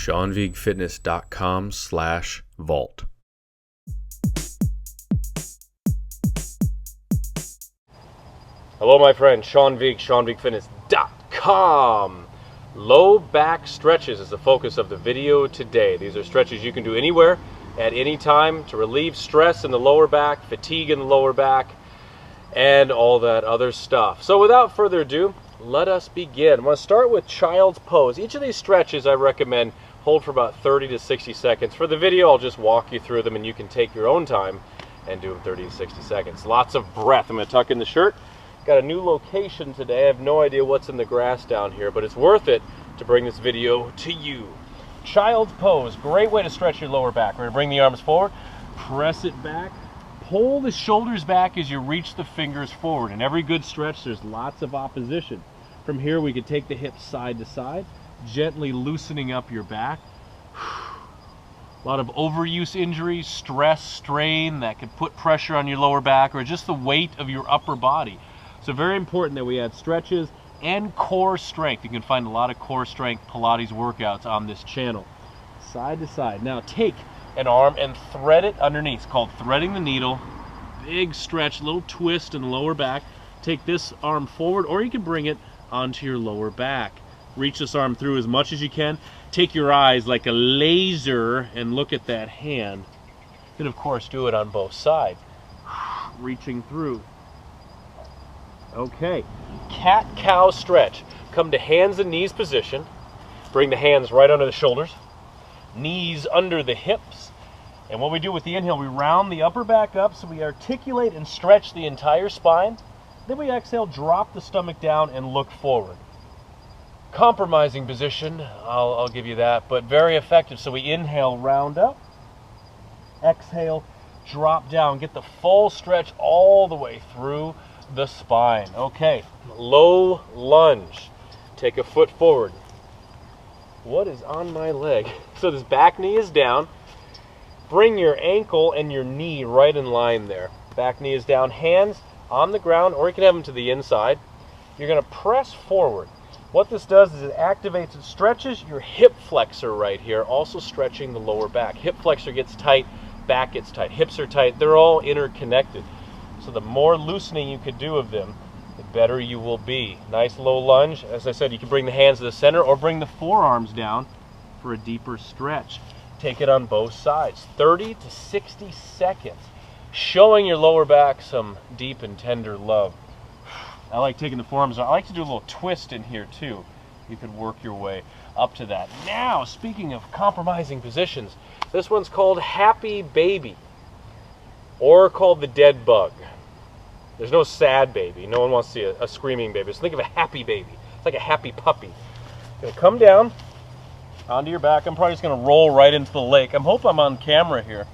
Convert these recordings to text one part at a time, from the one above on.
SeanVigueFitness.com/vault. Hello, my friend, Sean Vigue, SeanVigueFitness.com. Low back stretches is the focus of the video today. These are stretches you can do anywhere, at any time, to relieve stress in the lower back, fatigue in the lower back, and all that other stuff. So without further ado, let us begin. I'm going to start with child's pose. Each of these stretches I recommend hold for about 30 to 60 seconds. For the video, I'll just walk you through them and you can take your own time and do them 30 to 60 seconds. Lots of breath. I'm going to tuck in the shirt. Got a new location today. I have no idea what's in the grass down here, but it's worth it to bring this video to you. Child's pose, great way to stretch your lower back. We're going to bring the arms forward, press it back, pull the shoulders back as you reach the fingers forward. In every good stretch, there's lots of opposition. From here, we could take the hips side to side, gently loosening up your back. A lot of overuse injuries, stress, strain that could put pressure on your lower back, or just the weight of your upper body. So very important that we add stretches and core strength. You can find a lot of core strength Pilates workouts on this channel. Side to side. Now take an arm and thread it underneath. It's called threading the needle. Big stretch, little twist in the lower back. Take this arm forward, or you can bring it onto your lower back. Reach this arm through as much as you can. Take your eyes like a laser and look at that hand. You can of course do it on both sides. Reaching through. Okay, cat-cow stretch. Come to hands and knees position. Bring the hands right under the shoulders, knees under the hips. And what we do with the inhale, we round the upper back up so we articulate and stretch the entire spine. Then we exhale, drop the stomach down and look forward. Compromising position, I'll give you that, but very effective. So we inhale, round up. Exhale, drop down. Get the full stretch all the way through the spine. Okay, low lunge. Take a foot forward. What is on my leg? So this back knee is down. Bring your ankle and your knee right in line there. Back knee is down, hands on the ground, or you can have them to the inside. You're going to press forward. What this does is it activates and stretches your hip flexor right here, also stretching the lower back. Hip flexor gets tight, back gets tight, hips are tight. They're all interconnected. So the more loosening you could do of them, the better you will be. Nice low lunge. As I said, you can bring the hands to the center or bring the forearms down for a deeper stretch. Take it on both sides. 30 to 60 seconds. Showing your lower back some deep and tender love. I like taking the forearms out. I like to do a little twist in here too. You can work your way up to that. Now, speaking of compromising positions, this one's called Happy Baby, or called the dead bug. There's no sad baby. No one wants to see a screaming baby. So think of a happy baby. It's like a happy puppy. Gonna come down onto your back. I'm probably just gonna roll right into the lake. I hope I'm on camera here.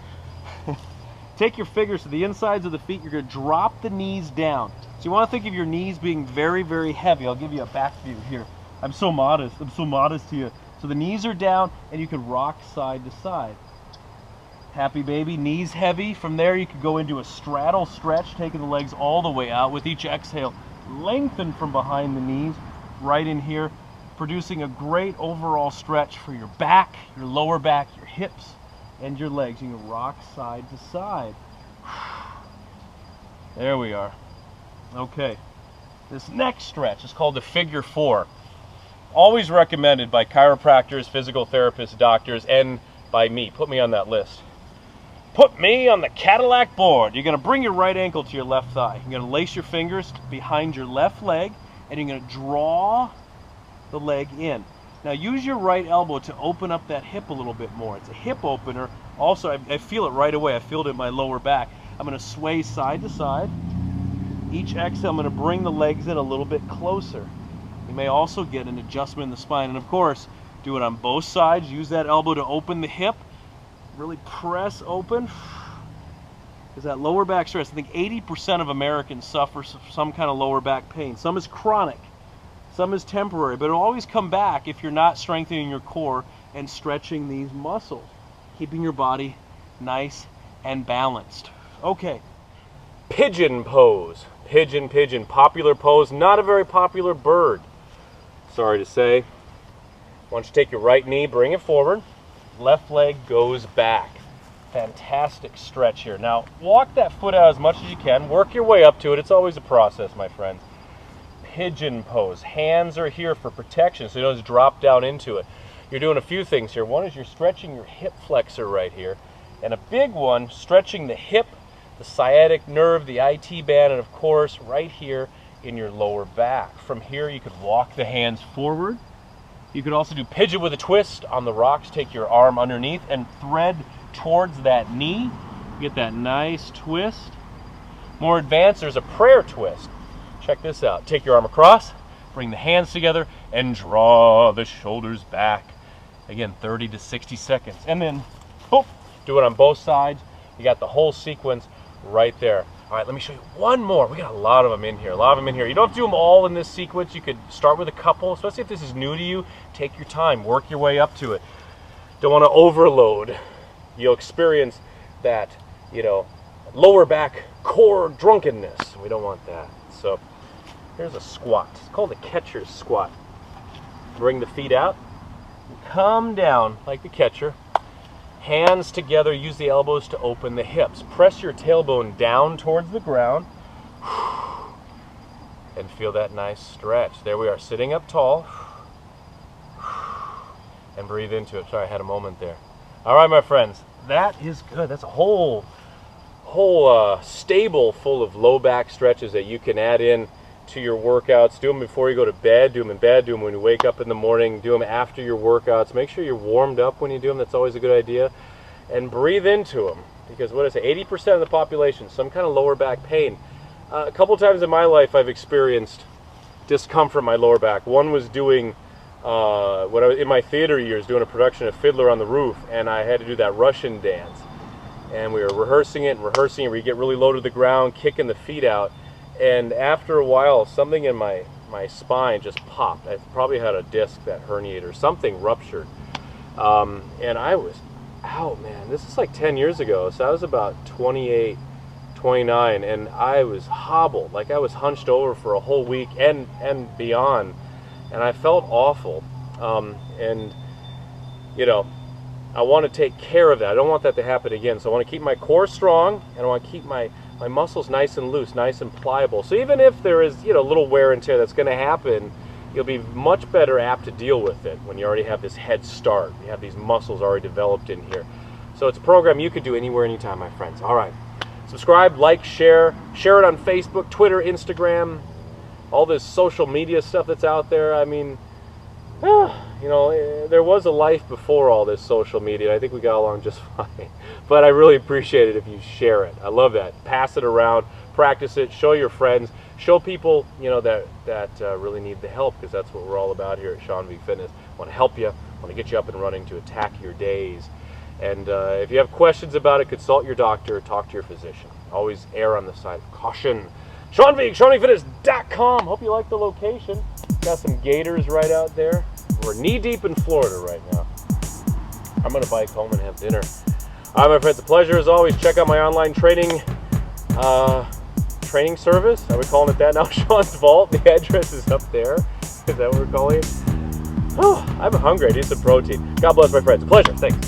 Take your fingers to the insides of the feet. You're gonna drop the knees down. So you want to think of your knees being very, very heavy. I'll give you a back view here. I'm so modest to you. So the knees are down and you can rock side to side. Happy baby, knees heavy. From there you could go into a straddle stretch, taking the legs all the way out. With each exhale, lengthen from behind the knees, right in here, producing a great overall stretch for your back, your lower back, your hips, and your legs. You can rock side to side. There we are. Okay, this next stretch is called the figure four. Always recommended by chiropractors, physical therapists, doctors, and by me. Put me on that list. Put me on the Cadillac board. You're going to bring your right ankle to your left thigh. You're going to lace your fingers behind your left leg, and you're going to draw the leg in. Now use your right elbow to open up that hip a little bit more. It's a hip opener. Also, I feel it right away. I feel it in my lower back. I'm going to sway side to side. Each exhale, I'm going to bring the legs in a little bit closer. You may also get an adjustment in the spine. And of course, do it on both sides. Use that elbow to open the hip. Really press open. Because that lower back stress, I think 80% of Americans suffer some kind of lower back pain. Some is chronic, some is temporary, but it'll always come back if you're not strengthening your core and stretching these muscles, keeping your body nice and balanced. Okay, pigeon pose. Pigeon, pigeon, popular pose, not a very popular bird, sorry to say. Why don't you take your right knee, bring it forward, left leg goes back. Fantastic stretch here. Now, walk that foot out as much as you can. Work your way up to it. It's always a process, my friends. Pigeon pose. Hands are here for protection, so you don't just drop down into it. You're doing a few things here. One is you're stretching your hip flexor right here. And a big one, stretching the hip, the sciatic nerve, the IT band, and of course, right here in your lower back. From here, you could walk the hands forward. You could also do pigeon with a twist on the rocks. Take your arm underneath and thread towards that knee. Get that nice twist. More advanced, there's a prayer twist. Check this out. Take your arm across, bring the hands together, and draw the shoulders back. Again, 30 to 60 seconds. And then, boop, do it on both sides. You got the whole sequence right there. All right, let me show you one more. We got a lot of them in here, You don't have to do them all in this sequence. You could start with a couple, especially if this is new to you. Take your time, work your way up to it. Don't want to overload. You'll experience that, lower back core drunkenness. We don't want that. So here's a squat. It's called a catcher's squat. Bring the feet out, come down like the catcher. Hands together, use the elbows to open the hips. Press your tailbone down towards the ground. And feel that nice stretch. There we are, sitting up tall. And breathe into it. Sorry, I had a moment there. All right, my friends, that is good. That's a whole stable full of low back stretches that you can add in to your workouts. Do them before you go to bed, do them in bed, do them when you wake up in the morning, do them after your workouts. Make sure you're warmed up when you do them. That's always a good idea. And breathe into them, because what I say, 80% of the population, some kind of lower back pain. A couple times in my life I've experienced discomfort in my lower back. One was doing, when I was in my theater years, doing a production of Fiddler on the Roof, and I had to do that Russian dance. And we were rehearsing it, where you get really low to the ground, kicking the feet out. And after a while, something in my spine just popped. I probably had a disc that herniated or something ruptured. And I was out, man. This is like 10 years ago. So I was about 28, 29, and I was hobbled. Like I was hunched over for a whole week and beyond. And I felt awful. I want to take care of that. I don't want that to happen again. So I want to keep my core strong, and I want to keep my muscles nice and loose, nice and pliable. So even if there is, a little wear and tear that's going to happen, you'll be much better apt to deal with it when you already have this head start. You have these muscles already developed in here. So it's a program you could do anywhere, anytime, my friends. All right. Subscribe, like, share it on Facebook, Twitter, Instagram, all this social media stuff that's out there. I mean, there was a life before all this social media. I think we got along just fine. But I really appreciate it if you share it. I love that. Pass it around, practice it, show your friends, show people, that really need the help, because that's what we're all about here at Sean Vigue Fitness. I want to help you. I want to get you up and running to attack your days. And if you have questions about it, consult your doctor, talk to your physician. Always err on the side of caution. Sean Vigue, SeanVigueFitness.com. Hope you like the location. Got some gators right out there. We're knee-deep in Florida right now. I'm going to bike home and have dinner. All right, my friends, a pleasure as always. Check out my online training service. Are we calling it that now? Sean's Vault. The address is up there. Is that what we're calling it? Oh, I'm hungry. I need some protein. God bless, my friends. A pleasure. Thanks.